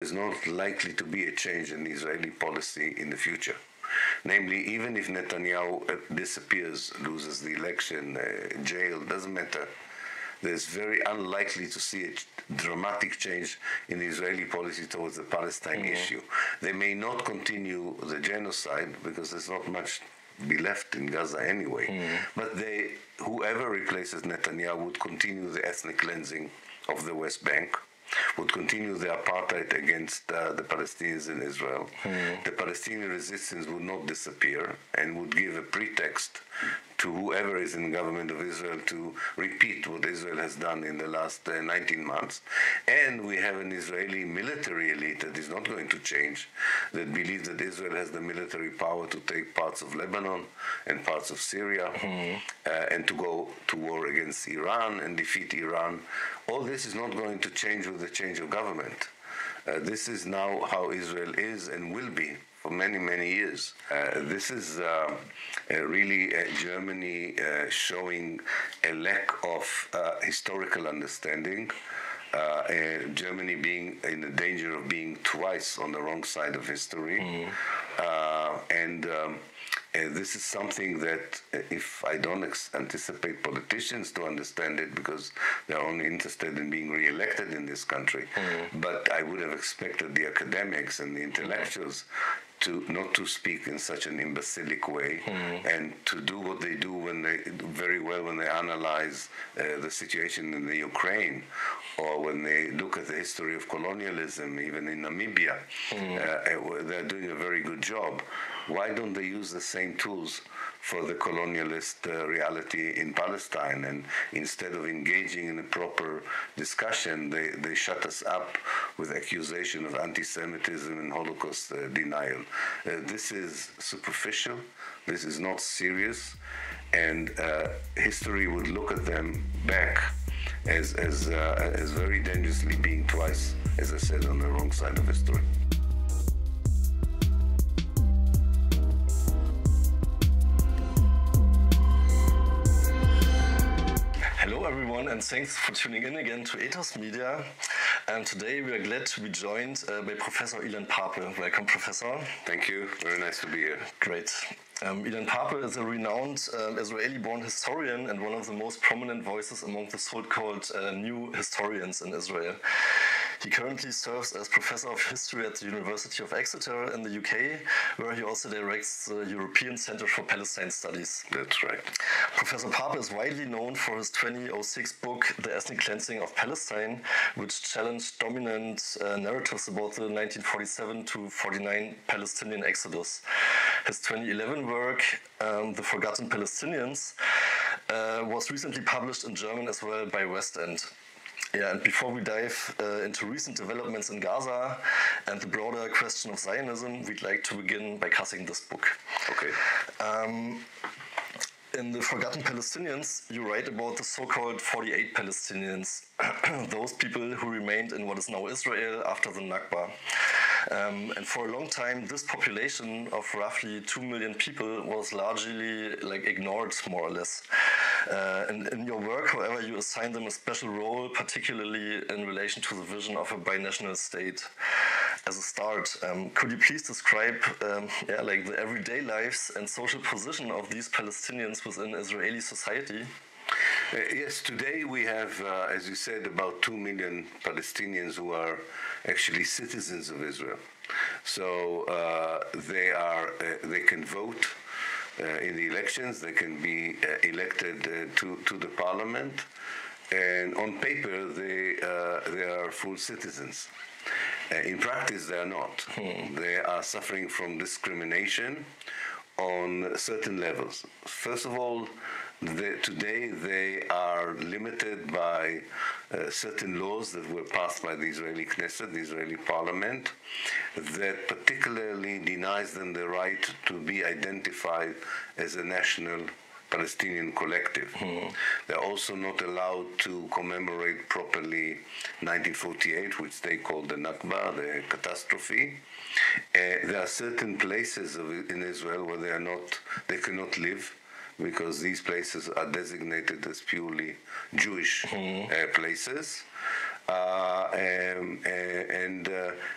is not likely to be a change in Israeli policy in the future. Namely, even if Netanyahu disappears, loses the election, jail, doesn't matter, there's very unlikely to see a dramatic change in the Israeli policy towards the Palestine issue. They may not continue the genocide because there's not much be left in Gaza anyway, but whoever replaces Netanyahu would continue the ethnic cleansing of the West Bank, would continue the apartheid against the Palestinians in Israel. The Palestinian resistance would not disappear and would give a pretext to whoever is in the government of Israel to repeat what Israel has done in the last 19 months. And we have an Israeli military elite that is not going to change, that believes that Israel has the military power to take parts of Lebanon and parts of Syria and to go to war against Iran and defeat Iran. All this is not going to change with the change of government. This is now how Israel is and will be for many, many years. This is really Germany showing a lack of historical understanding. Germany being in the danger of being twice on the wrong side of history. This is something that if I don't anticipate politicians to understand it because they're only interested in being re-elected in this country, but I would have expected the academics and the intellectuals to not to speak in such an imbecilic way and to do what they do when they do very well when they analyze the situation in the Ukraine or when they look at the history of colonialism, even in Namibia. They're doing a very good job. Why don't they use the same tools for the colonialist reality in Palestine? And instead of engaging in a proper discussion, they shut us up with accusation of anti-Semitism and Holocaust denial. This is superficial. This is not serious. And history would look at them back as very dangerously being twice, as I said, on the wrong side of history. Hello everyone, and thanks for tuning in again to Ethos.media. And today we are glad to be joined by Professor Ilan Pappé. Welcome, Professor. Thank you. Very nice to be here. Great. Ilan Pappé is a renowned Israeli-born historian and one of the most prominent voices among the so-called new historians in Israel. He currently serves as Professor of History at the University of Exeter in the UK, where he also directs the European Centre for Palestine Studies. That's right. Professor Pappé is widely known for his 2006 book, The Ethnic Cleansing of Palestine, which challenged dominant narratives about the 1947 to 49 Palestinian exodus. His 2011 work, The Forgotten Palestinians, was recently published in German as well by West End. Yeah, and before we dive into recent developments in Gaza and the broader question of Zionism, we'd like to begin by discussing this book. Okay. In The Forgotten Palestinians, you write about the so-called 48 Palestinians, those people who remained in what is now Israel after the Nakba. And for a long time, this population of roughly 2 million people was largely ignored, more or less. And in your work, however, you assign them a special role, particularly in relation to the vision of a binational state. As a start, could you please describe the everyday lives and social position of these Palestinians within Israeli society? Yes, today we have, as you said, about 2 million Palestinians who are actually citizens of Israel. So they can vote in the elections, they can be elected to the parliament, and on paper they are full citizens. In practice, they are not. They are suffering from discrimination on certain levels. First of all, today they are limited by certain laws that were passed by the Israeli Knesset, the Israeli parliament, that particularly denies them the right to be identified as a national Palestinian collective. They're also not allowed to commemorate properly 1948, which they call the Nakba, the catastrophe. There are certain places in Israel where they cannot live, because these places are designated as purely Jewish places.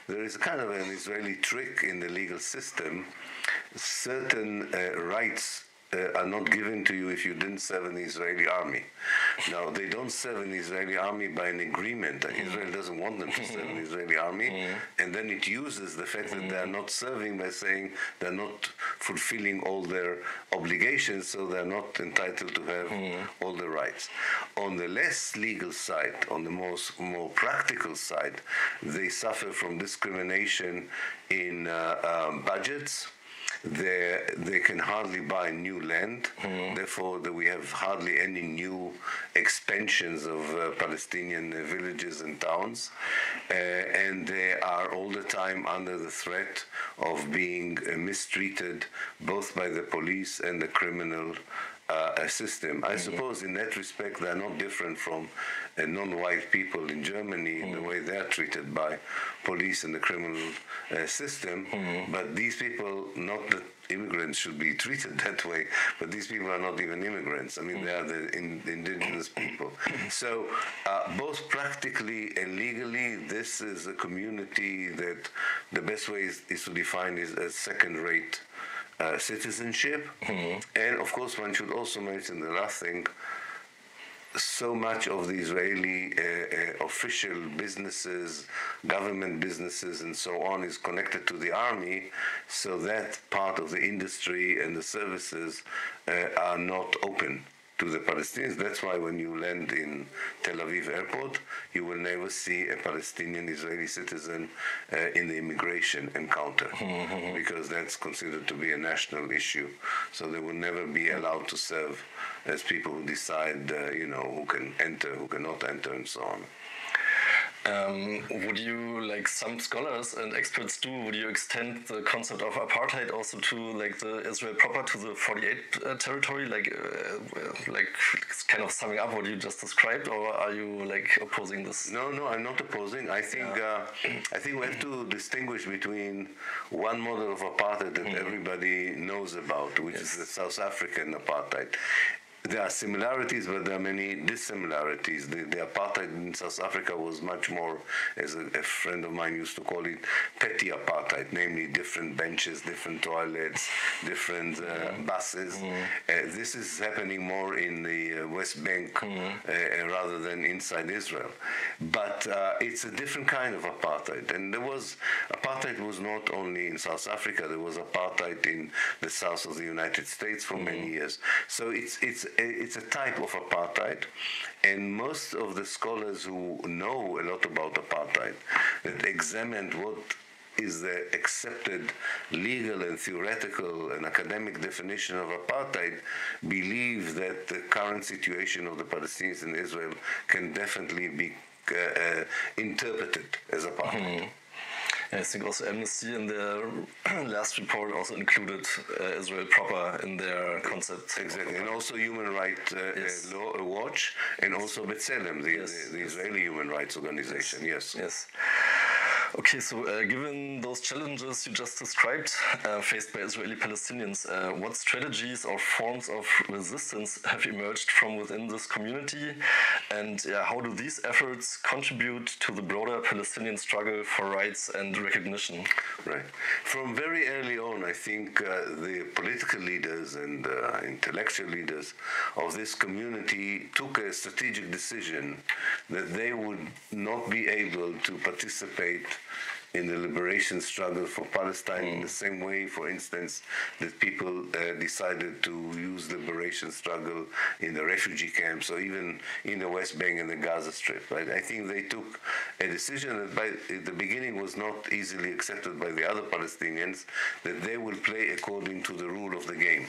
There is kind of an Israeli trick in the legal system. Certain rights are not given to you if you didn't serve in the Israeli army. Now, they don't serve in the Israeli army by an agreement. Israel doesn't want them to serve in the Israeli army, and then it uses the fact that they are not serving by saying they're not fulfilling all their obligations, so they're not entitled to have all the rights. On the less legal side, on the more practical side, they suffer from discrimination in budgets. They can hardly buy new land, therefore we have hardly any new expansions of Palestinian villages and towns, and they are all the time under the threat of being mistreated both by the police and the criminal system. I suppose in that respect they're not different from non-white people in Germany in the way they're treated by police and the criminal system, but these people, not that immigrants should be treated that way, but these people are not even immigrants. I mean, they are the indigenous people. So both practically and legally, this is a community that the best way is to define is as second-rate citizenship. And of course one should also mention the last thing, so much of the Israeli official businesses, government businesses and so on is connected to the army, so that part of the industry and the services are not open to the Palestinians. That's why when you land in Tel Aviv airport, you will never see a Palestinian Israeli citizen in the immigration encounter, because that's considered to be a national issue. So they will never be allowed to serve as people who decide, who can enter, who cannot enter, and so on. Would you, like some scholars and experts do, would you extend the concept of apartheid also to like the Israel proper, to the 48 territory, like kind of summing up what you just described, or are you like opposing this? No, I'm not opposing. I think we have to distinguish between one model of apartheid that everybody knows about, which is the South African apartheid. There are similarities, but there are many dissimilarities. The apartheid in South Africa was much more, as a friend of mine used to call it, petty apartheid, namely different benches, different toilets, different buses. This is happening more in the West Bank rather than inside Israel. But it's a different kind of apartheid. And apartheid was not only in South Africa, there was apartheid in the south of the United States for many years. So it's a type of apartheid, and most of the scholars who know a lot about apartheid, that examined what is the accepted legal and theoretical and academic definition of apartheid, believe that the current situation of the Palestinians in Israel can definitely be interpreted as apartheid. I think also Amnesty in their last report also included Israel proper in their concept. Exactly, and also Human Rights Watch, and also B'Tselem, the Israeli human rights organization. Yes. Okay, so given those challenges you just described faced by Israeli Palestinians, what strategies or forms of resistance have emerged from within this community, and how do these efforts contribute to the broader Palestinian struggle for rights and recognition? Right. From very early on, I think the political leaders and intellectual leaders of this community took a strategic decision that they would not be able to participate in the liberation struggle for Palestine in the same way, for instance, that people decided to use the liberation struggle in the refugee camps or even in the West Bank and the Gaza Strip. Right? I think they took a decision that by the beginning was not easily accepted by the other Palestinians, that they will play according to the rule of the game.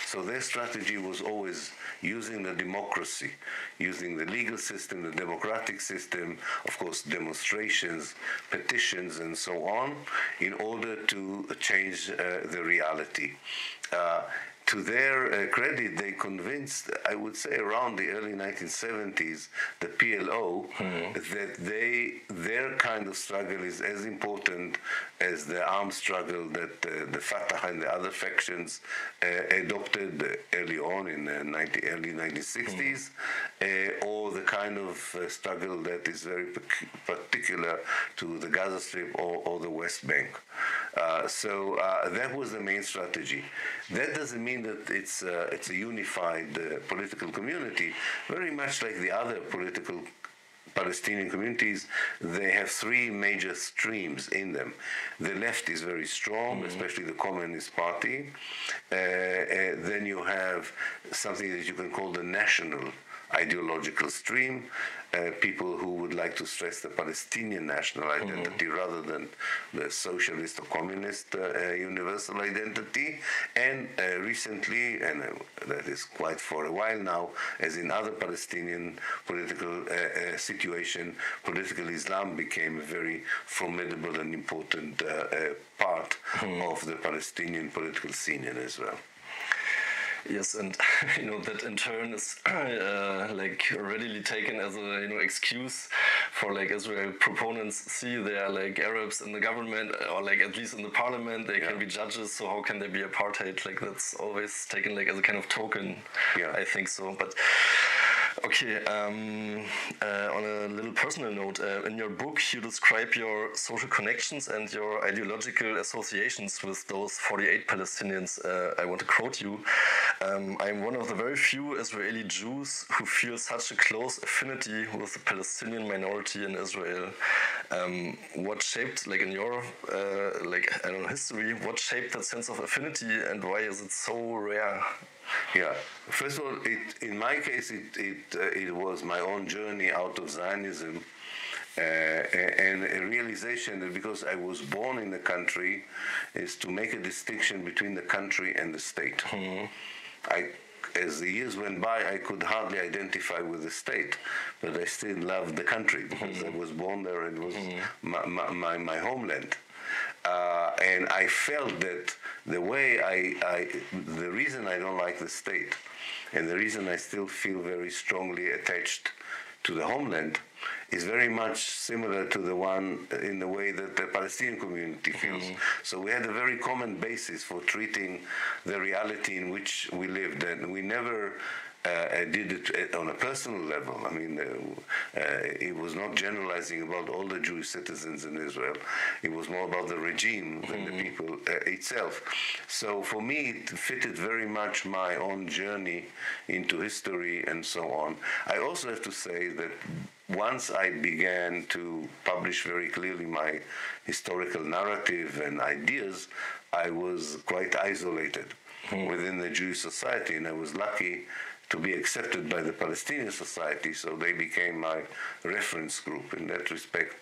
So their strategy was always using the democracy, using the legal system, the democratic system, of course, demonstrations, petitions, and so on, in order to change the reality. to their credit, they convinced, I would say around the early 1970s, the PLO, that their kind of struggle is as important as the armed struggle that the Fatah and the other factions adopted early on in the early 1960s, or the kind of struggle that is very particular to the Gaza Strip or the West Bank. So that was the main strategy. That doesn't mean that it's a unified political community. Very much like the other political Palestinian communities, they have three major streams in them. The left is very strong, especially the Communist Party. Then you have something that you can call the national ideological stream, people who would like to stress the Palestinian national identity rather than the socialist or communist universal identity. And recently, and that is quite for a while now, as in other Palestinian political situation, political Islam became a very formidable and important part of the Palestinian political scene in Israel. Yes, and that in turn is like readily taken as a excuse for like Israel proponents see they are like Arabs in the government or like at least in the parliament they can be judges, so how can they be apartheid? Like that's always taken like as a kind of token. I think so. But okay, on a little personal note, in your book you describe your social connections and your ideological associations with those 48 Palestinians. I want to quote you. I'm one of the very few Israeli Jews who feel such a close affinity with the Palestinian minority in Israel. What shaped, like in your history, what shaped that sense of affinity and why is it so rare? Yeah, first of all, in my case, it was my own journey out of Zionism and a realization that because I was born in the country is to make a distinction between the country and the state. As the years went by, I could hardly identify with the state, but I still loved the country because I was born there and it was my homeland. And I felt that the reason I don't like the state and the reason I still feel very strongly attached to the homeland is very much similar to the one in the way that the Palestinian community feels. So we had a very common basis for treating the reality in which we lived, and we never did it on a personal level. I mean, it was not generalizing about all the Jewish citizens in Israel. It was more about the regime than the people itself. So for me, it fitted very much my own journey into history and so on. I also have to say that once I began to publish very clearly my historical narrative and ideas, I was quite isolated within the Jewish society, and I was lucky to be accepted by the Palestinian society, so they became my reference group. In that respect,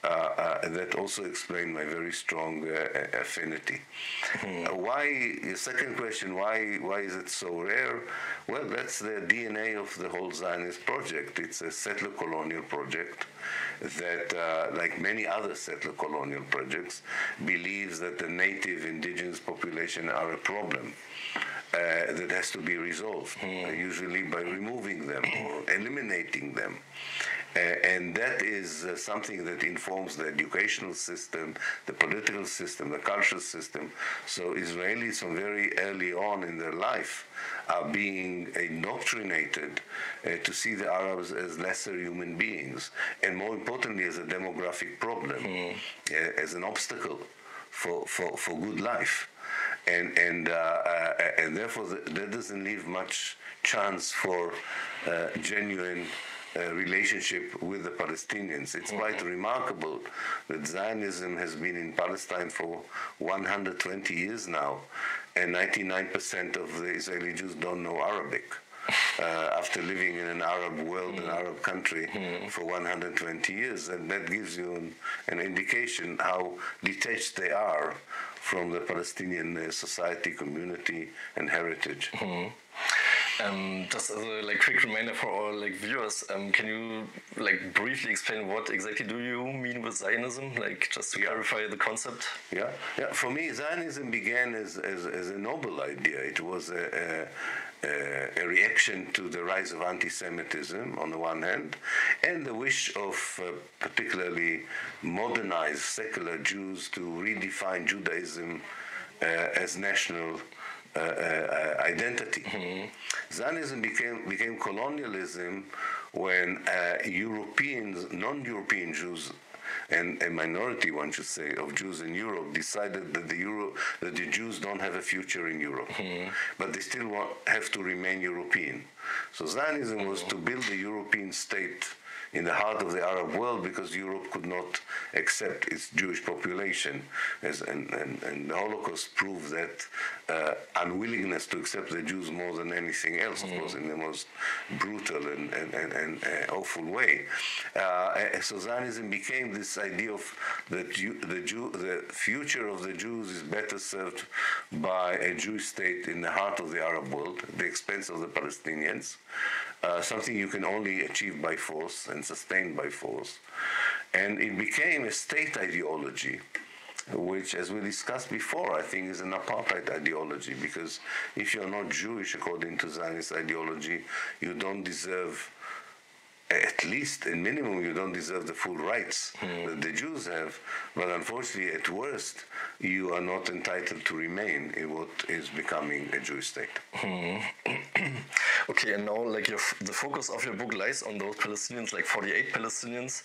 that also explained my very strong affinity. Your second question, why is it so rare? Well, that's the DNA of the whole Zionist project. It's a settler colonial project that, like many other settler colonial projects, believes that the native indigenous population are a problem that has to be resolved, usually by removing them or eliminating them. And that is something that informs the educational system, the political system, the cultural system. So Israelis from very early on in their life are being indoctrinated to see the Arabs as lesser human beings, and more importantly as a demographic problem, as an obstacle for good life. And therefore that doesn't leave much chance for genuine relationship with the Palestinians. It's quite remarkable that Zionism has been in Palestine for 120 years now, and 99% of the Israeli Jews don't know Arabic. After living in an Arab world, an Arab country for 120 years, and that gives you an indication how detached they are from the Palestinian society, community, and heritage. Just as a quick reminder for our viewers, can you briefly explain what exactly do you mean with Zionism? Just to clarify the concept. Yeah. For me, Zionism began as a noble idea. It was a reaction to the rise of anti-Semitism on the one hand, and the wish of particularly modernized secular Jews to redefine Judaism as national identity. Mm-hmm. Zionism became colonialism when Europeans, non-European Jews, and a minority, one should say, of Jews in Europe decided that the Jews don't have a future in Europe, mm-hmm. but they still have to remain European. So Zionism mm-hmm. was to build a European state in the heart of the Arab world because Europe could not accept its Jewish population. And the Holocaust proved that unwillingness to accept the Jews more than anything else, of course, in the most brutal and awful way. So Zionism became this idea of that the future of the Jews is better served by a Jewish state in the heart of the Arab world, at the expense of the Palestinians. Something you can only achieve by force and sustain by force. And it became a state ideology, which, as we discussed before, I think is an apartheid ideology, because if you're not Jewish, according to Zionist ideology, you don't deserve, at least in minimum, you don't deserve the full rights that the Jews have, but unfortunately, at worst, you are not entitled to remain in what is becoming a Jewish state. Okay, and now the focus of your book lies on those Palestinians, 48 Palestinians,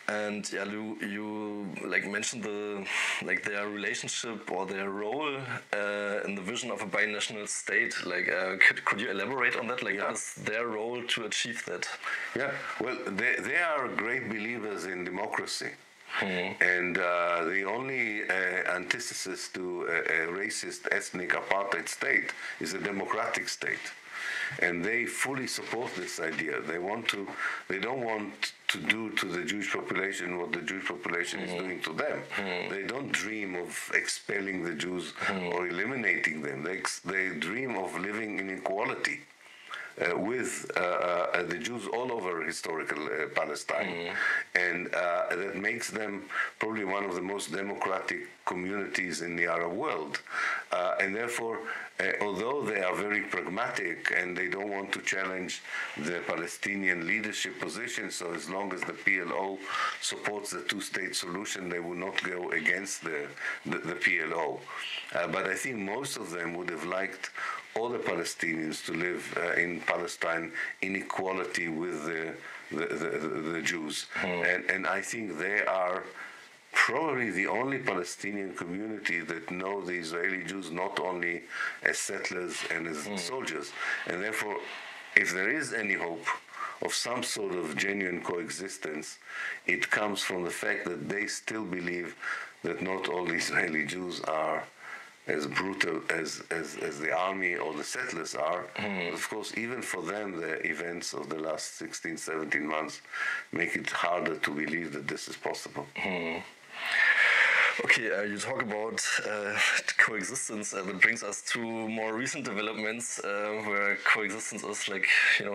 and you mentioned their relationship or their role in the vision of a binational state. Could you elaborate on that? What is their role to achieve that? Yeah, well, they are great believers in democracy. And the only antithesis to a racist ethnic apartheid state is a democratic state. And they fully support this idea. They don't want to do to the Jewish population what the Jewish population is doing to them. They don't dream of expelling the Jews or eliminating them. They dream of living in equality with the Jews all over historical Palestine. And that makes them probably one of the most democratic communities in the Arab world. And therefore, although they are very pragmatic and they don't want to challenge the Palestinian leadership position, so as long as the PLO supports the two-state solution, they will not go against the PLO. But I think most of them would have liked all the Palestinians to live in Palestine in equality with the Jews. And I think they are probably the only Palestinian community that know the Israeli Jews not only as settlers and as soldiers. And therefore, if there is any hope of some sort of genuine coexistence, it comes from the fact that they still believe that not all the Israeli Jews are as brutal as the army or the settlers are. Of course, even for them, the events of the last 16, 17 months make it harder to believe that this is possible. Okay, you talk about coexistence, that brings us to more recent developments where coexistence is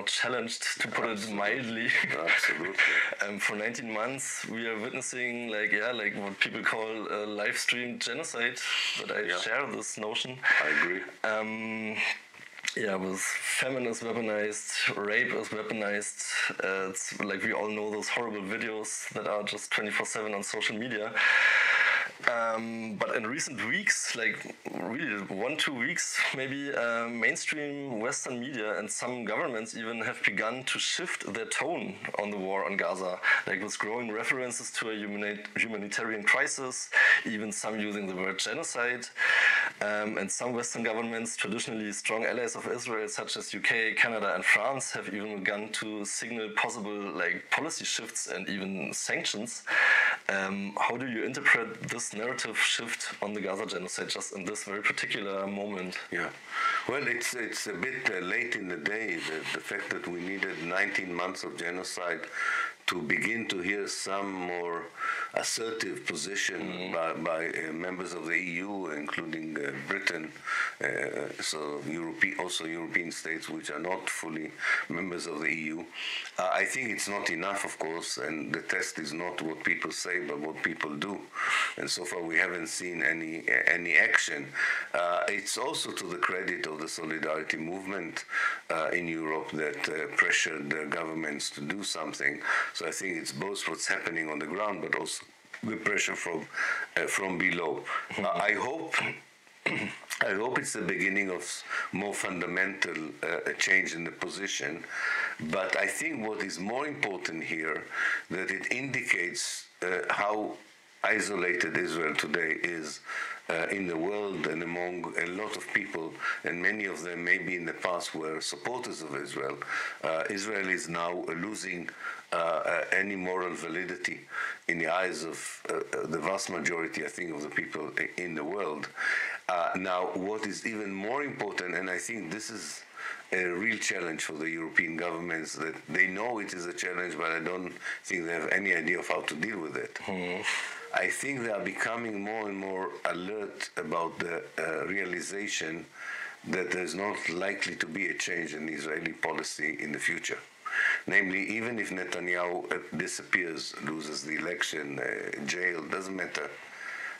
challenged, to put it mildly. Absolutely. For 19 months, we are witnessing what people call a live streamed genocide, but I share this notion. I agree. With famine is weaponized, rape is weaponized. It's we all know those horrible videos that are just 24/7 on social media. But in recent weeks, really 1-2 weeks, maybe mainstream Western media and some governments even have begun to shift their tone on the war on Gaza, with growing references to a humanitarian crisis, even some using the word genocide. And some Western governments, traditionally strong allies of Israel, such as UK, Canada, and France, have even begun to signal possible policy shifts and even sanctions. How do you interpret this narrative shift on the Gaza genocide just in this very particular moment? Yeah, well, it's a bit late in the day, the fact that we needed 19 months of genocide to begin to hear some more assertive position by members of the EU, including Britain, so also European states which are not fully members of the EU. I think it's not enough, of course, and the test is not what people say, but what people do. And so far, we haven't seen any action. It's also to the credit of the solidarity movement in Europe that pressured their governments to do something. So I think it's both what's happening on the ground, but also the pressure from below. I hope it's the beginning of more fundamental change in the position. But I think what is more important here, that it indicates how isolated Israel today is in the world and among a lot of people, and many of them maybe in the past were supporters of Israel. Israel is now losing any moral validity in the eyes of the vast majority, I think, of the people in the world. Now, what is even more important, and I think this is a real challenge for the European governments, that they know it is a challenge, but I don't think they have any idea of how to deal with it. I think they are becoming more and more alert about the realization that there's not likely to be a change in Israeli policy in the future. Namely, even if Netanyahu disappears, loses the election, jail, doesn't matter.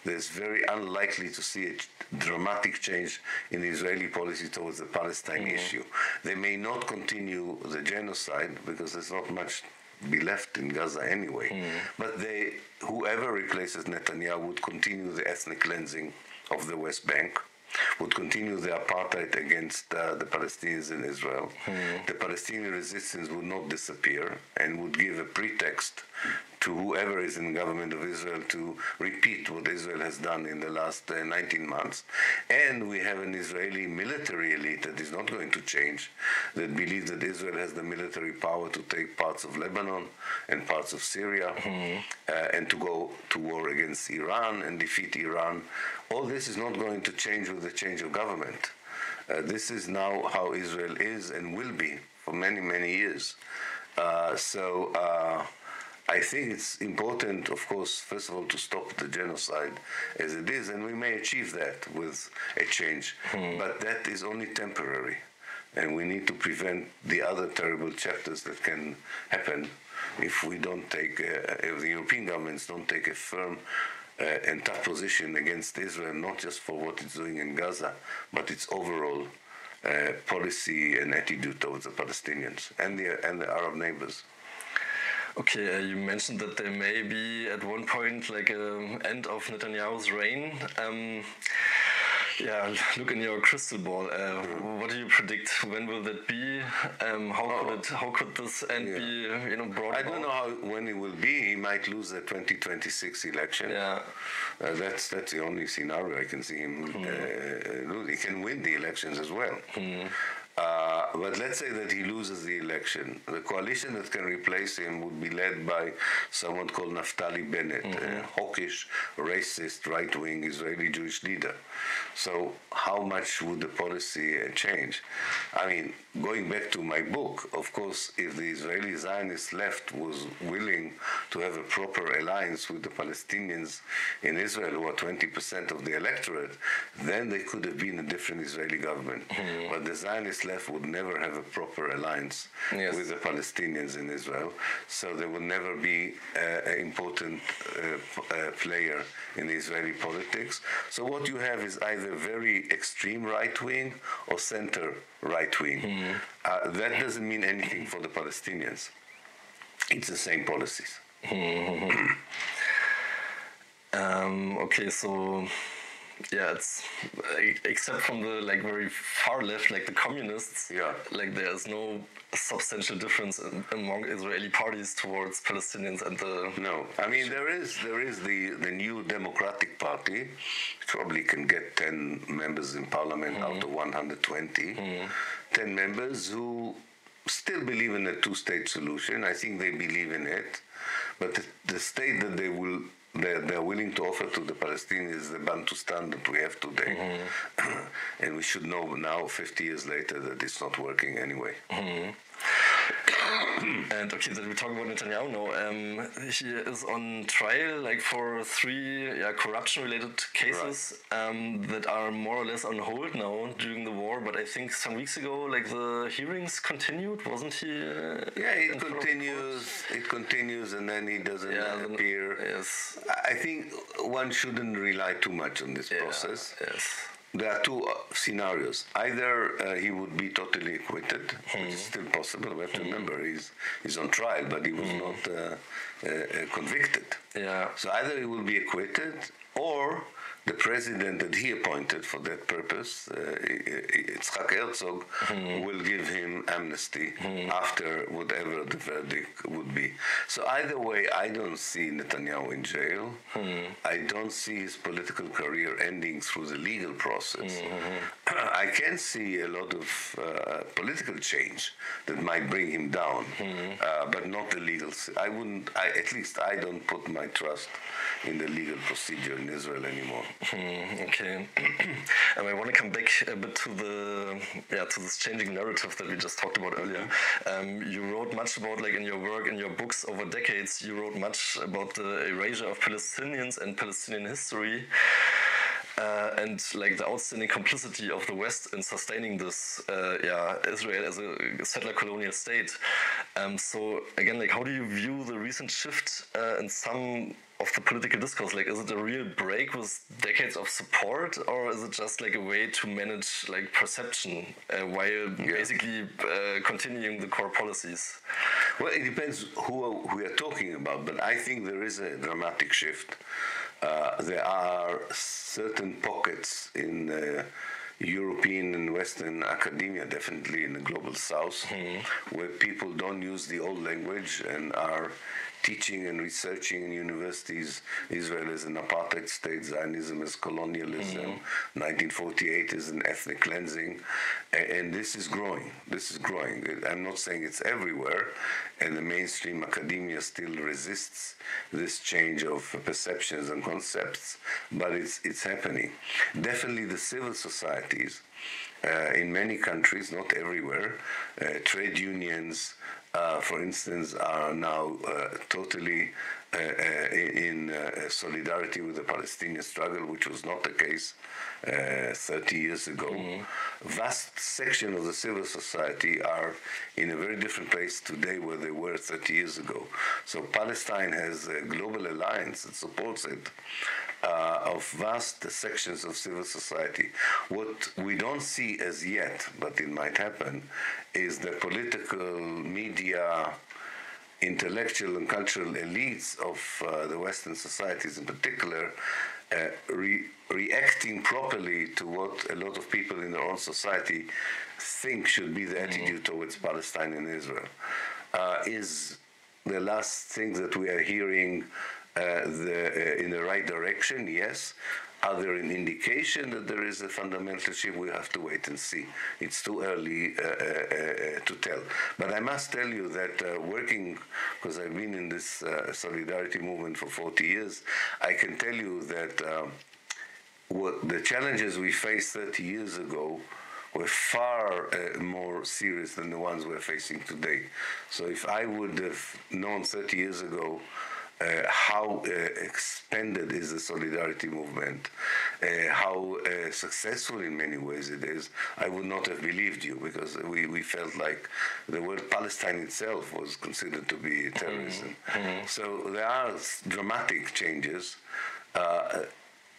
There's very unlikely to see a dramatic change in the Israeli policy towards the Palestine issue. They may not continue the genocide because there's not much be left in Gaza anyway. But whoever replaces Netanyahu would continue the ethnic cleansing of the West Bank, would continue the apartheid against the Palestinians in Israel. The Palestinian resistance would not disappear and would give a pretext to whoever is in the government of Israel to repeat what Israel has done in the last 19 months. And we have an Israeli military elite that is not going to change, that believes that Israel has the military power to take parts of Lebanon and parts of Syria and to go to war against Iran and defeat Iran. All this is not going to change with the change of government. This is now how Israel is and will be for many, many years. I think it's important, of course, first of all, to stop the genocide as it is, and we may achieve that with a change. But that is only temporary, and we need to prevent the other terrible chapters that can happen if we don't take, if the European governments don't take a firm and tough position against Israel, not just for what it's doing in Gaza, but its overall policy and attitude towards the Palestinians and the Arab neighbors. Okay, you mentioned that there may be at one point like an end of Netanyahu's reign. Look in your crystal ball. What do you predict? When will that be? How could this end be brought about? I don't know when it will be. He might lose the 2026 election. That's the only scenario I can see him lose. He can win the elections as well. But let's say that he loses the election. The coalition that can replace him would be led by someone called Naftali Bennett, a hawkish, racist, right-wing Israeli Jewish leader. So how much would the policy change? I mean, going back to my book, of course, if the Israeli Zionist left was willing to have a proper alliance with the Palestinians in Israel, who are 20% of the electorate, then they could have been a different Israeli government. But the Zionist left would never have a proper alliance with the Palestinians in Israel, so there would never be an important player in Israeli politics. So what you have is either very extreme right-wing or center right-wing. That doesn't mean anything for the Palestinians. It's the same policies. Okay, so it's except from the very far left, like the communists. There's no substantial difference among Israeli parties towards Palestinians and the. No, I mean there is the new Democratic Party, which probably can get 10 members in parliament out of 120. 10 members who still believe in a two-state solution. I think they believe in it, but the state that they're willing to offer to the Palestinians is the Bantustan that we have today. And we should know now, 50 years later, that it's not working anyway. And okay, that we talk about Netanyahu now. He is on trial, like for 3 corruption-related cases that are more or less on hold now during the war. But I think some weeks ago, like the hearings continued, wasn't he? It continues. It continues, and then he doesn't appear. Yes. I think one shouldn't rely too much on this process. Yes. There are 2 scenarios. Either he would be totally acquitted, which is still possible. We have to remember he's on trial, but he was not convicted. Yeah. So either he will be acquitted, or the president that he appointed for that purpose, Yitzhak Herzog, will give him amnesty after whatever the verdict would be. So either way, I don't see Netanyahu in jail. I don't see his political career ending through the legal process. I can see a lot of political change that might bring him down, but not the legal. At least I don't put my trust in the legal procedure in Israel anymore. Okay, I want to come back a bit to to this changing narrative that we just talked about earlier. You wrote much about, like in your work, in your books over decades, you wrote much about the erasure of Palestinians and Palestinian history. And like the outstanding complicity of the West in sustaining this, Israel as a settler colonial state. So again, like how do you view the recent shift in some of the political discourse? Like, is it a real break with decades of support, or is it just like a way to manage like perception while basically continuing the core policies? Well, it depends who we are talking about, but I think there is a dramatic shift. There are certain pockets in European and Western academia, definitely in the global South, where people don't use the old language and are teaching and researching in universities Israel as an apartheid state, Zionism as colonialism, 1948 is an ethnic cleansing, and this is growing. This is growing. I'm not saying it's everywhere, and the mainstream academia still resists this change of perceptions and concepts, but it's happening. Definitely the civil societies in many countries, not everywhere, trade unions, for instance, are now totally in solidarity with the Palestinian struggle, which was not the case 30 years ago. Vast section of the civil society are in a very different place today where they were 30 years ago. So Palestine has a global alliance that supports it, of vast sections of civil society. What we don't see as yet, but it might happen, is the political, media, intellectual and cultural elites of the Western societies in particular reacting properly to what a lot of people in their own society think should be the attitude towards Palestine and Israel. Is the last thing that we are hearing in the right direction? Yes. Are there an indication that there is a fundamental shift? We have to wait and see. It's too early to tell. But I must tell you that working, because I've been in this solidarity movement for 40 years, I can tell you that what the challenges we faced 30 years ago were far more serious than the ones we're facing today. So if I would have known 30 years ago how expanded is the solidarity movement, how successful in many ways it is, I would not have believed you, because we felt like the word Palestine itself was considered to be terrorism. So there are dramatic changes.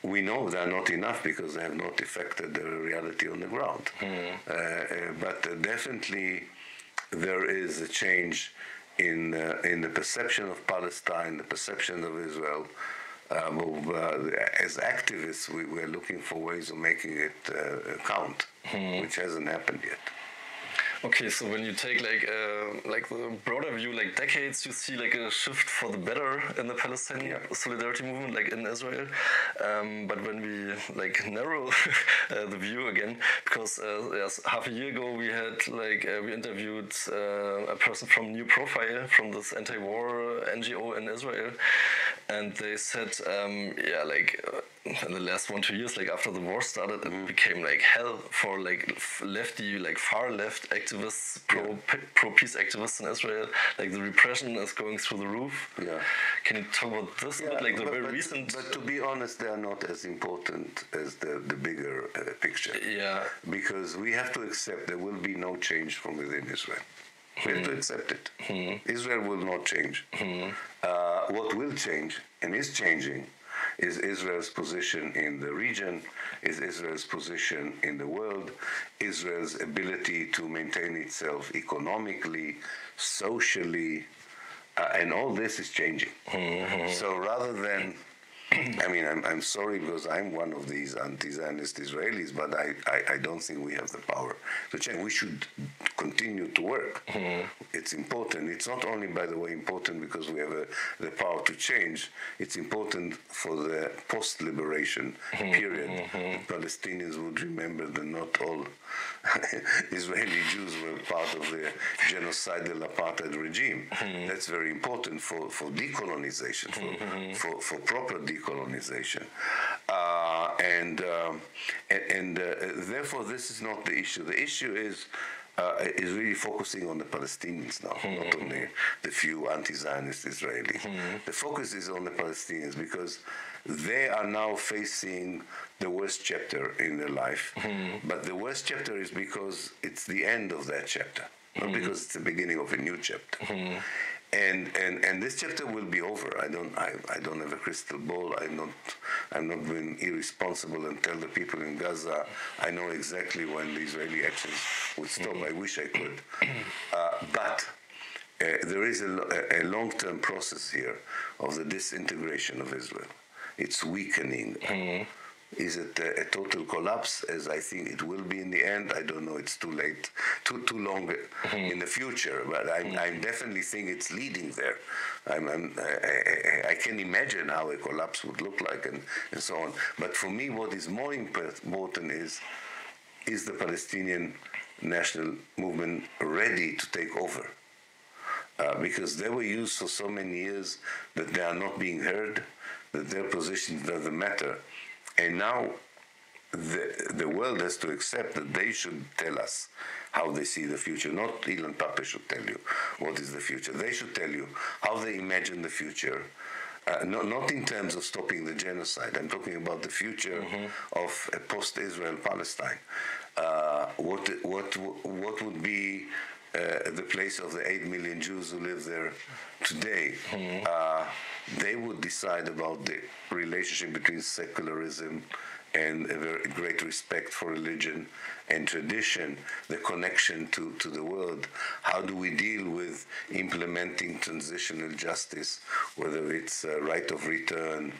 We know they are not enough because they have not affected the reality on the ground. But definitely there is a change in the perception of Palestine, the perception of Israel. As activists, we are looking for ways of making it count, which hasn't happened yet. Okay, so when you take like the broader view, like decades, you see like a shift for the better in the Palestinian solidarity movement, like in Israel. But when we like narrow the view again, because half a year ago we had we interviewed a person from New Profile, from this anti-war NGO in Israel, and they said, in the last 1-2 years, like after the war started, it became like hell for like lefty, like far left activists, pro peace activists in Israel. Like the repression is going through the roof. Yeah. Can you talk about this? Like the very recent. But to be honest, they are not as important as the bigger picture. Yeah. Because we have to accept there will be no change from within Israel. We have to accept it. Israel will not change. What will change and is changing is Israel's position in the region, is Israel's position in the world, Israel's ability to maintain itself economically, socially, and all this is changing. So rather than, I mean, I'm sorry because I'm one of these anti-Zionist Israelis, but I don't think we have the power to change. We should continue to work. It's important. It's not only, by the way, important because we have the power to change. It's important for the post-liberation period. The Palestinians would remember that not all Israeli Jews were part of the genocidal apartheid regime. That's very important for decolonization, for proper decolonization. Therefore, this is not the issue. The issue is really focusing on the Palestinians now, not on the few anti-Zionist Israelis. The focus is on the Palestinians because they are now facing the worst chapter in their life. But the worst chapter is because it's the end of that chapter, not because it's the beginning of a new chapter. And this chapter will be over. I don't have a crystal ball. I'm not being irresponsible and tell the people in Gaza I know exactly when the Israeli actions would stop. I wish I could. But there is a long-term process here of the disintegration of Israel. It's weakening. Is it a total collapse, as I think it will be in the end? I don't know. It's too late, too long in the future. But I definitely think it's leading there. I can imagine how a collapse would look like and so on. But for me, what is more important is the Palestinian national movement ready to take over? Because they were used for so many years that they are not being heard, that their position doesn't matter. And now the world has to accept that they should tell us how they see the future. Not Ilan Pappé should tell you what is the future. They should tell you how they imagine the future, not in terms of stopping the genocide. I'm talking about the future of a post-Israel Palestine. What would be the place of the 8 million Jews who live there today? They would decide about the relationship between secularism and a very great respect for religion and tradition, the connection to the world. How do we deal with implementing transitional justice, whether it's right of return,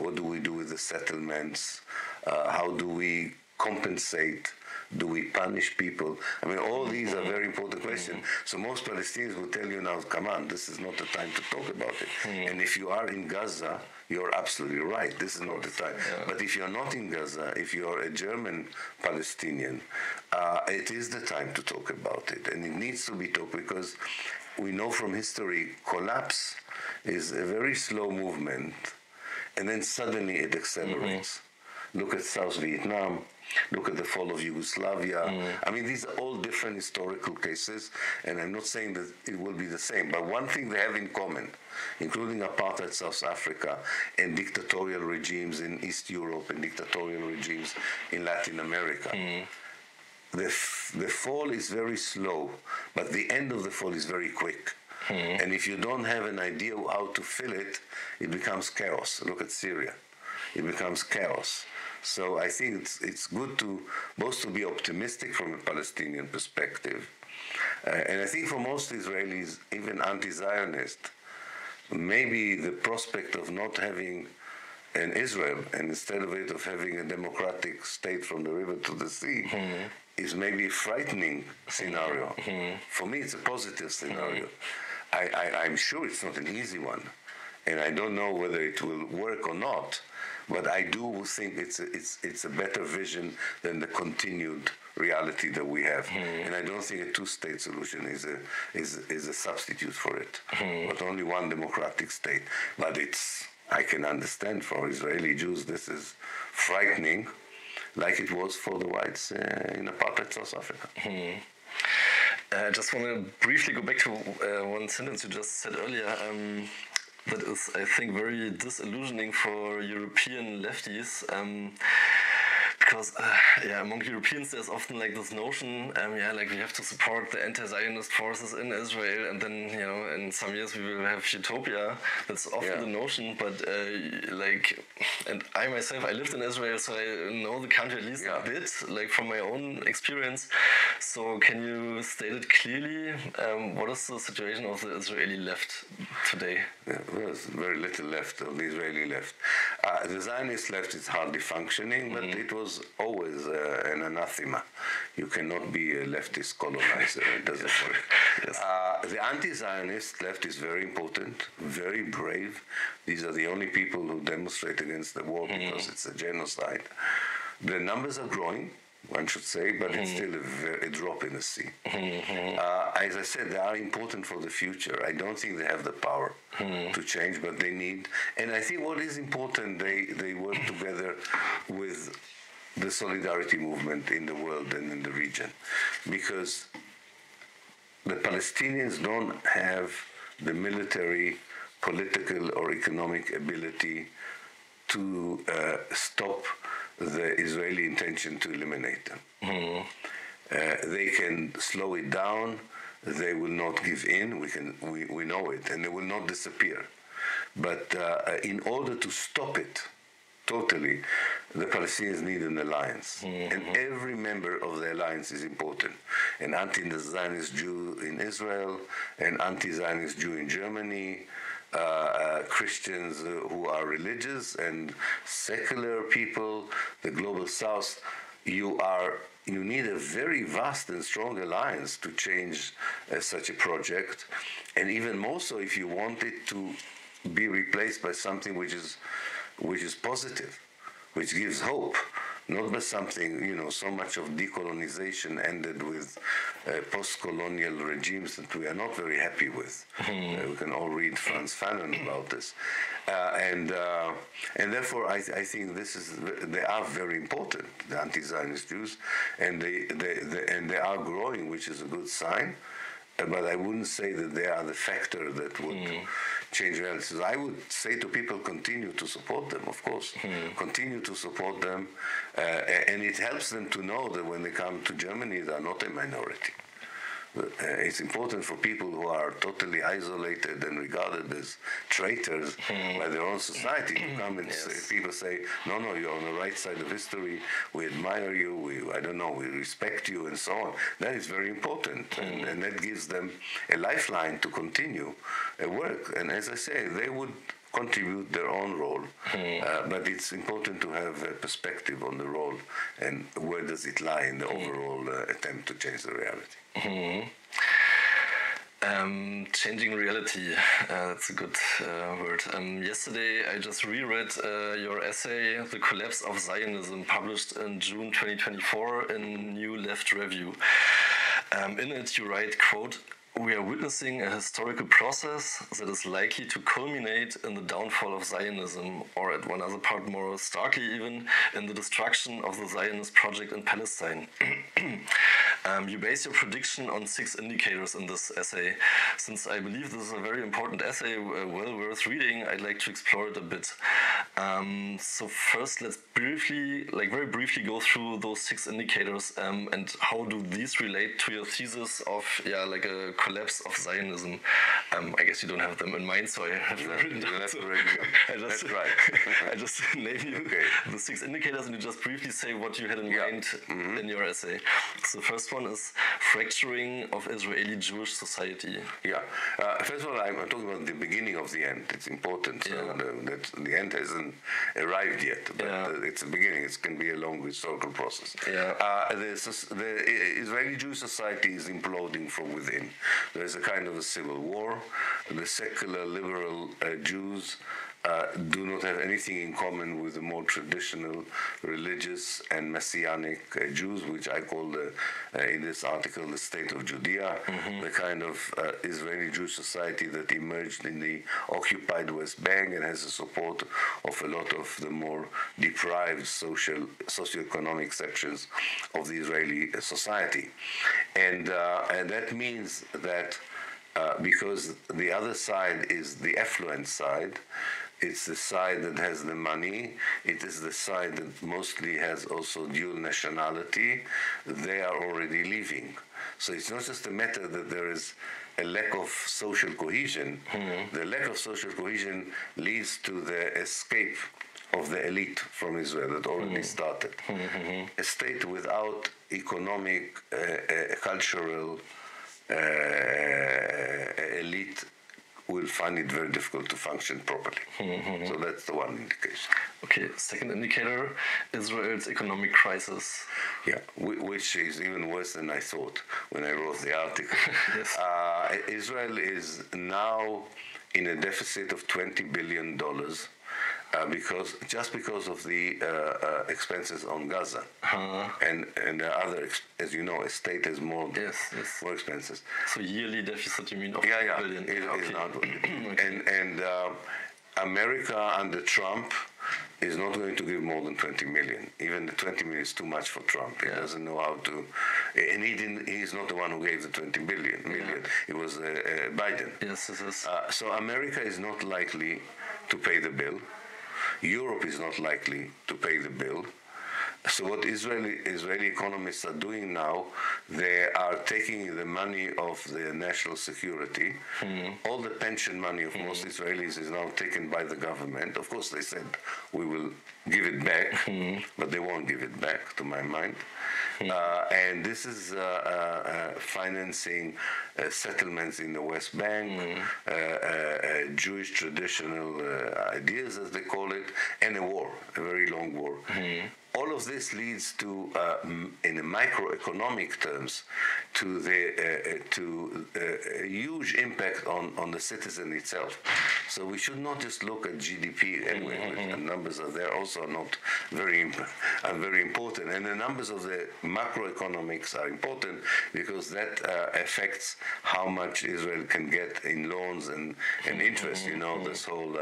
what do we do with the settlements, how do we compensate? Do we punish people? I mean, all these are very important questions. So most Palestinians will tell you now, come on, this is not the time to talk about it. And if you are in Gaza, you're absolutely right. This is not the time. But if you're not in Gaza, if you're a German Palestinian, it is the time to talk about it. And it needs to be talked because we know from history, collapse is a very slow movement. And then suddenly it accelerates. Look at South Vietnam. Look at the fall of Yugoslavia. I mean, these are all different historical cases, and I'm not saying that it will be the same. But one thing they have in common, including apartheid South Africa and dictatorial regimes in East Europe and dictatorial regimes in Latin America, the fall is very slow, but the end of the fall is very quick. And if you don't have an idea how to fill it, it becomes chaos. Look at Syria. It becomes chaos. So I think it's good to both to be optimistic from a Palestinian perspective, and I think for most Israelis, even anti-Zionist, maybe the prospect of not having an Israel and instead of it of having a democratic state from the river to the sea is maybe a frightening scenario. For me, it's a positive scenario. I'm sure it's not an easy one, and I don't know whether it will work or not. But I do think it's a better vision than the continued reality that we have, and I don't think a two-state solution is a substitute for it. But only one democratic state. But it's I can understand for Israeli Jews this is frightening, like it was for the whites in apartheid South Africa. I just want to briefly go back to one sentence you just said earlier. That is, I think, very disillusioning for European lefties. Because among Europeans there's often like this notion, like we have to support the anti-Zionist forces in Israel, and then in some years we will have utopia. That's often the notion, but and I myself, I lived in Israel, so I know the country at least a bit, like from my own experience. So can you state it clearly? What is the situation of the Israeli left today? Yeah, well, there's very little left of the Israeli left. The Zionist left is hardly functioning, but it was always an anathema. You cannot be a leftist colonizer. It doesn't work. Yes. The anti-Zionist left is very important, very brave. These are the only people who demonstrate against the war because it's a genocide. The numbers are growing, one should say, but it's still a drop in the sea. As I said, they are important for the future. I don't think they have the power to change, but they need. And I think what is important, they work together with the solidarity movement in the world and in the region, because the Palestinians don't have the military, political, or economic ability to stop the Israeli intention to eliminate them. They can slow it down. They will not give in. We know it, and they will not disappear. But in order to stop it totally, the Palestinians need an alliance, and every member of the alliance is important. An anti-Zionist Jew in Israel, an anti-Zionist Jew in Germany, Christians who are religious, and secular people, the global South. You need a very vast and strong alliance to change such a project, and even more so if you want it to be replaced by something which is positive, which gives hope, not by something, so much of decolonization ended with post-colonial regimes that we are not very happy with. We can all read Franz Fanon about this. And therefore, I think they are very important, the anti-Zionist Jews, and they are growing, which is a good sign. But I wouldn't say that they are the factor that would change reality. So I would say to people, continue to support them, of course. Continue to support them. And it helps them to know that when they come to Germany, they are not a minority. It's important for people who are totally isolated and regarded as traitors by their own society to come and say, people say, no, you're on the right side of history, we admire you, we respect you, and so on. That is very important, and that gives them a lifeline to continue work. And as I say, they would contribute their own role, but it's important to have a perspective on the role and where does it lie in the overall attempt to change the reality. Changing reality, that's a good word. Yesterday I just reread your essay, The Collapse of Zionism, published in June 2024 in New Left Review. In it you write, quote, "We are witnessing a historical process that is likely to culminate in the downfall of Zionism, or at one other part more starkly even, in the destruction of the Zionist project in Palestine." You base your prediction on 6 indicators in this essay. Since I believe this is a very important essay, well worth reading, I'd like to explore it a bit. So first, let's very briefly go through those 6 indicators, and how do these relate to your thesis of a collapse of Zionism. I guess you don't have them in mind, so I have them written down. That's That's right. I just name you the 6 indicators, and you just briefly say what you had in mind in your essay. So the first one is fracturing of Israeli Jewish society. First of all, I'm talking about the beginning of the end. It's important. That the end hasn't arrived yet, but it's the beginning. It can be a long historical process. The Israeli Jewish society is imploding from within. There's a kind of a civil war. The secular liberal Jews do not have anything in common with the more traditional religious and messianic Jews, which I call in this article the state of Judea, the kind of Israeli Jewish society that emerged in the occupied West Bank and has the support of a lot of the more deprived socioeconomic sections of the Israeli society. And that means that because the other side is the affluent side, it's the side that has the money, it is the side that mostly has also dual nationality, they are already leaving. So it's not just a matter that there is a lack of social cohesion. The lack of social cohesion leads to the escape of the elite from Israel that already started. A state without economic, cultural elite will find it very difficult to function properly. So that's the one indication. Okay, second indicator, Israel's economic crisis. Yeah, which is even worse than I thought when I wrote the article. Yes. Israel is now in a deficit of $20 billion because of the expenses on Gaza, and there are other, as you know, a state has more more expenses. So yearly deficit, you mean, of billion? Is not, and America under Trump is not going to give more than 20 million. Even the 20 million is too much for Trump. He doesn't know how to, and he's not the one who gave the 20 million. It was Biden. Yes. So America is not likely to pay the bill. Europe is not likely to pay the bill. So what Israeli economists are doing now, they are taking the money of the national security. All the pension money of most Israelis is now taken by the government. Of course, they said, we will give it back, but they won't give it back, to my mind. And this is financing settlements in the West Bank, Jewish traditional ideas, as they call it, and a war, a very long war. All of this leads to, in a microeconomic terms, to a huge impact on the citizen itself. So we should not just look at GDP anyway. The numbers are there also not very important, and the numbers of the macroeconomics are important because that affects how much Israel can get in loans and interest. You know, this whole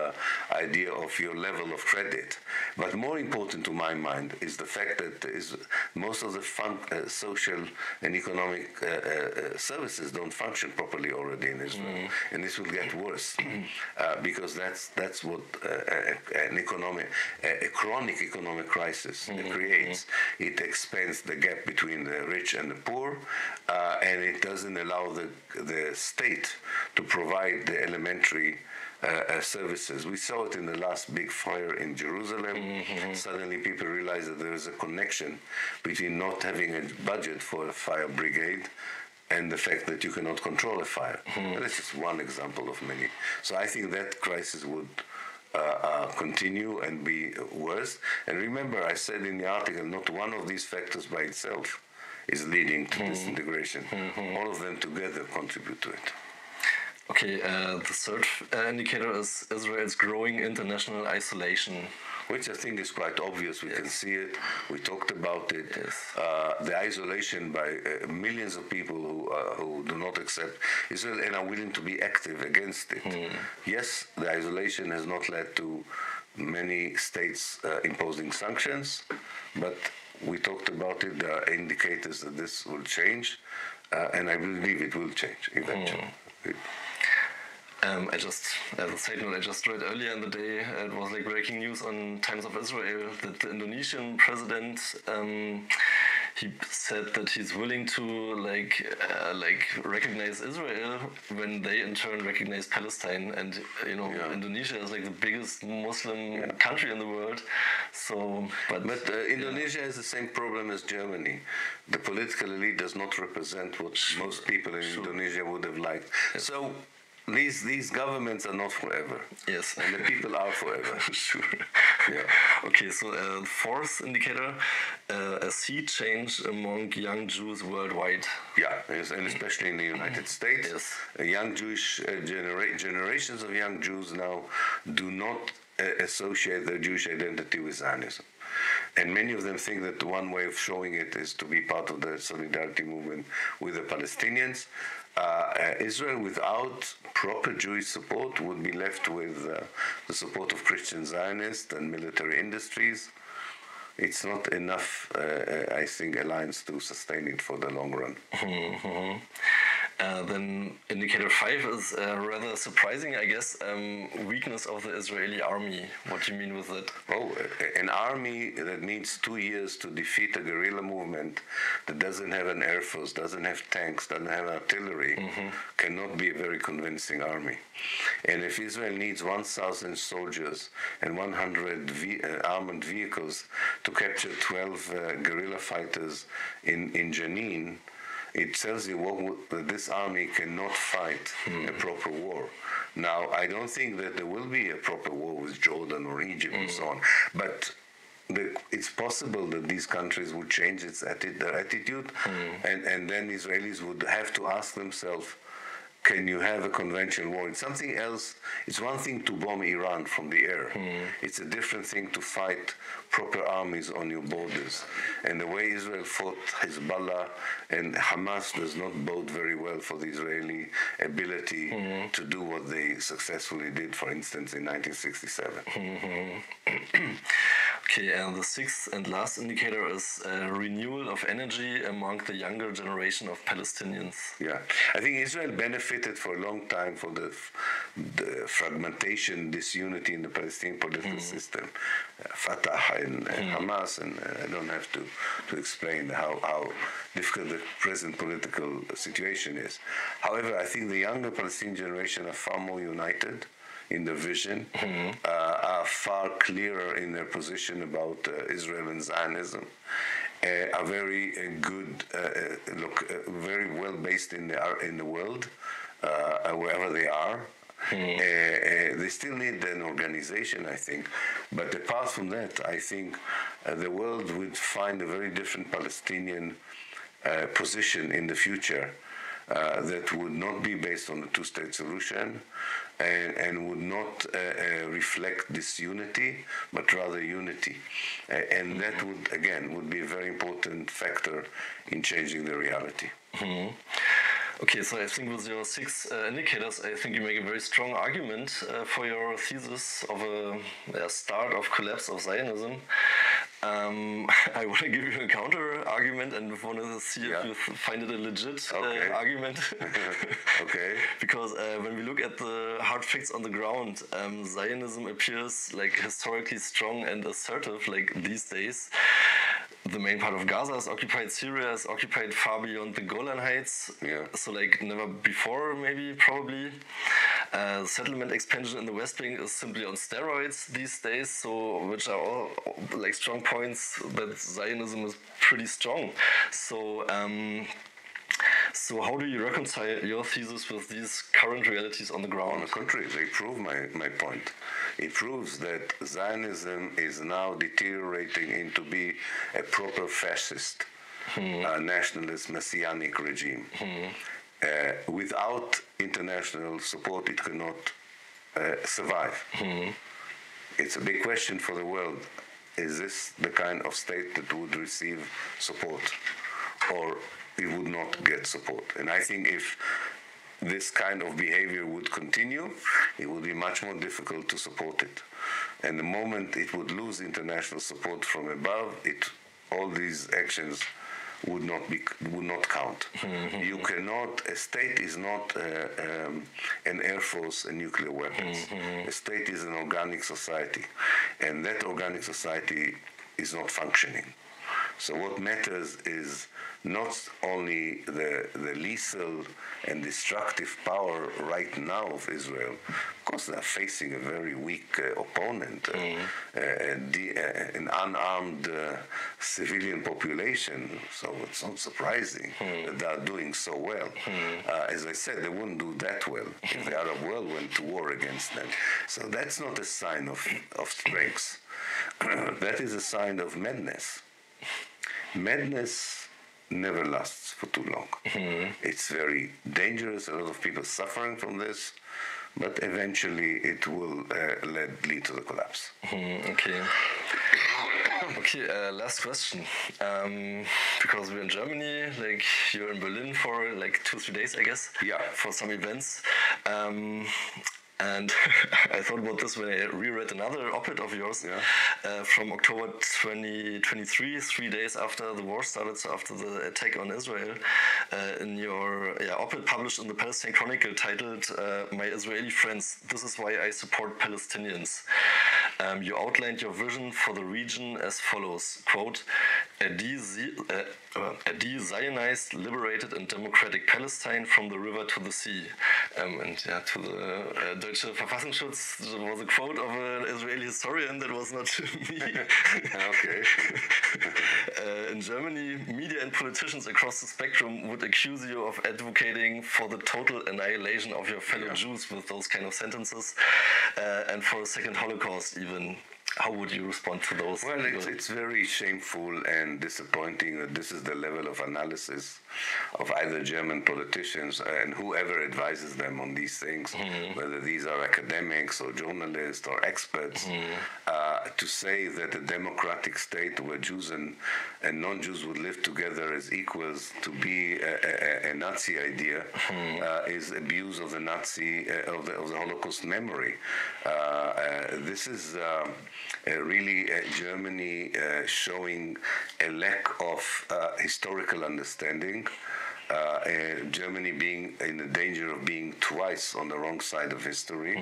idea of your level of credit. But more important to my mind is the fact that most of the social and economic services don't function properly already in Israel, and this will get worse because that's what a chronic economic crisis creates. It expands the gap between the rich and the poor, and it doesn't allow the state to provide the elementary services. We saw it in the last big fire in Jerusalem. Suddenly people realized that there is a connection between not having a budget for a fire brigade and the fact that you cannot control a fire. That's just one example of many. So I think that crisis would continue and be worse. And remember, I said in the article, not one of these factors by itself is leading to disintegration. All of them together contribute to it. Okay, the third indicator is Israel's growing international isolation. Which I think is quite obvious. We can see it. We talked about it. The isolation by millions of people who do not accept Israel and are willing to be active against it. Yes, the isolation has not led to many states imposing sanctions, but we talked about it. There are indicators that this will change, and I believe it will change eventually. As a side note, I just read earlier in the day, it was like breaking news on Times of Israel that the Indonesian president, he said that he's willing to recognize Israel when they in turn recognize Palestine, and Indonesia is like the biggest Muslim country in the world. So, but Indonesia has the same problem as Germany. The political elite does not represent what most people in Indonesia would have liked. So. These governments are not forever. Yes. And the people are forever. Sure. Yeah. Okay, so fourth indicator, a sea change among young Jews worldwide. Yeah, and especially in the United States. Yes. Young Jewish generations of young Jews now do not associate their Jewish identity with Zionism. And many of them think that one way of showing it is to be part of the solidarity movement with the Palestinians. Israel, without proper Jewish support, would be left with the support of Christian Zionists and military industries. It's not enough, I think, alliance to sustain it for the long run. Mm-hmm. Then indicator 5 is rather surprising, I guess. Weakness of the Israeli army. What do you mean with that? Oh, an army that needs 2 years to defeat a guerrilla movement that doesn't have an air force, doesn't have tanks, doesn't have artillery, cannot be a very convincing army. And if Israel needs 1,000 soldiers and 100 armored vehicles to capture 12 guerrilla fighters in Jenin, it tells you that this army cannot fight a proper war. Now, I don't think that there will be a proper war with Jordan or Egypt and so on, but it's possible that these countries would change their attitude, and then Israelis would have to ask themselves, can you have a conventional war? It's something else. It's one thing to bomb Iran from the air. It's a different thing to fight proper armies on your borders. And the way Israel fought Hezbollah and Hamas does not bode very well for the Israeli ability to do what they successfully did, for instance, in 1967. Okay, and the sixth and last indicator is renewal of energy among the younger generation of Palestinians. Yeah, I think Israel benefited for a long time from the fragmentation, disunity in the Palestinian political system. Fatah and Hamas, and I don't have to explain how difficult the present political situation is. However, I think the younger Palestinian generation are far more united in their vision, are far clearer in their position about Israel and Zionism, are very good, very well based in the world, wherever they are. They still need an organization, I think, but apart from that, I think the world would find a very different Palestinian position in the future that would not be based on the two-state solution and would not reflect disunity, but rather unity. And that would be a very important factor in changing the reality. Okay, so I think with your 6 indicators, I think you make a very strong argument for your thesis of a start of collapse of Zionism. I want to give you a counter argument and want to see if you find it a legit argument. Okay. Because when we look at the hard facts on the ground, Zionism appears like historically strong and assertive, like these days. The main part of Gaza is occupied, Syria is occupied far beyond the Golan Heights, so like never before, maybe, probably. Settlement expansion in the West Bank is simply on steroids these days, so which are all like strong points that Zionism is pretty strong. So how do you reconcile your thesis with these current realities on the ground? On the contrary, they prove my point. It proves that Zionism is now deteriorating into be a proper fascist, nationalist, messianic regime. Without international support, it cannot survive. It's a big question for the world. Is this the kind of state that would receive support, or it would not get support? And I think if this kind of behavior would continue, it would be much more difficult to support it. And the moment it would lose international support from above, all these actions would not count. You cannot. A state is not an air force and nuclear weapons. A state is an organic society, and that organic society is not functioning. So what matters is not only the lethal and destructive power right now of Israel. Of course, they're facing a very weak opponent, an unarmed civilian population. So it's not surprising that they are doing so well. As I said, they wouldn't do that well if the Arab world went to war against them. So that's not a sign of strength. That is a sign of madness. Madness never lasts for too long. It's very dangerous. A lot of people suffering from this. but eventually it will lead to the collapse. Okay. Okay, last question. Because we're in Germany, like you're in Berlin for like 2-3 days, I guess. Yeah. For some events. And I thought about this when I reread another op-ed of yours from October 2023, 3 days after the war started, so after the attack on Israel, in your op-ed published in the Palestine Chronicle titled, "My Israeli Friends, This is Why I Support Palestinians." You outlined your vision for the region as follows, quote, a de-Zionized, liberated and democratic Palestine from the river to the sea. And to the Deutsche Verfassungsschutz, there was a quote of an Israeli historian that was not me. Okay. In Germany, media and politicians across the spectrum would accuse you of advocating for the total annihilation of your fellow Jews with those kind of sentences, and for a second Holocaust even. How would you respond to those? Well, it's very shameful and disappointing that this is the level of analysis of either German politicians and whoever advises them on these things, whether these are academics or journalists or experts, to say that a democratic state where Jews and non-Jews would live together as equals to be a Nazi idea is abuse of the Nazi of the Holocaust memory. This is really Germany showing a lack of historical understanding. Germany being in the danger of being twice on the wrong side of history.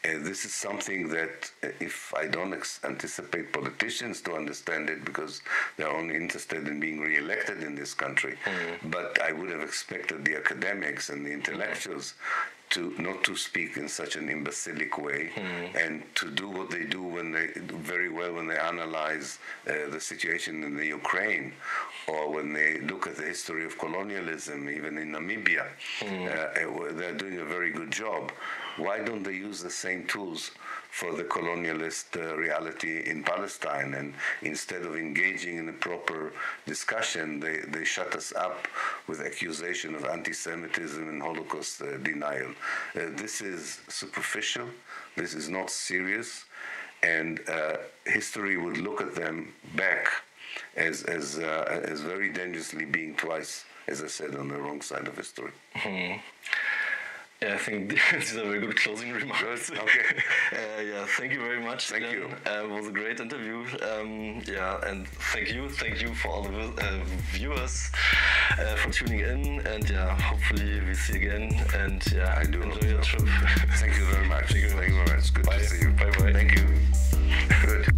This is something that if I don't anticipate politicians to understand it because they're only interested in being re-elected in this country, but I would have expected the academics and the intellectuals to not to speak in such an imbecilic way and to do what they do when they analyze the situation in the Ukraine or when they look at the history of colonialism, even in Namibia. They're doing a very good job. Why don't they use the same tools for the colonialist reality in Palestine? And instead of engaging in a proper discussion, they shut us up with accusation of anti-Semitism and Holocaust denial. This is superficial. This is not serious. And history would look at them back as very dangerously being twice, as I said, on the wrong side of history. Yeah, I think these are very good closing remarks. Okay. Thank you very much. Thank you. It was a great interview. And thank you for all the viewers for tuning in. And hopefully we see you again. And I do enjoy your trip. Thank you very much. Thank you very much. Good Bye. to see you. Bye. Thank you. Good.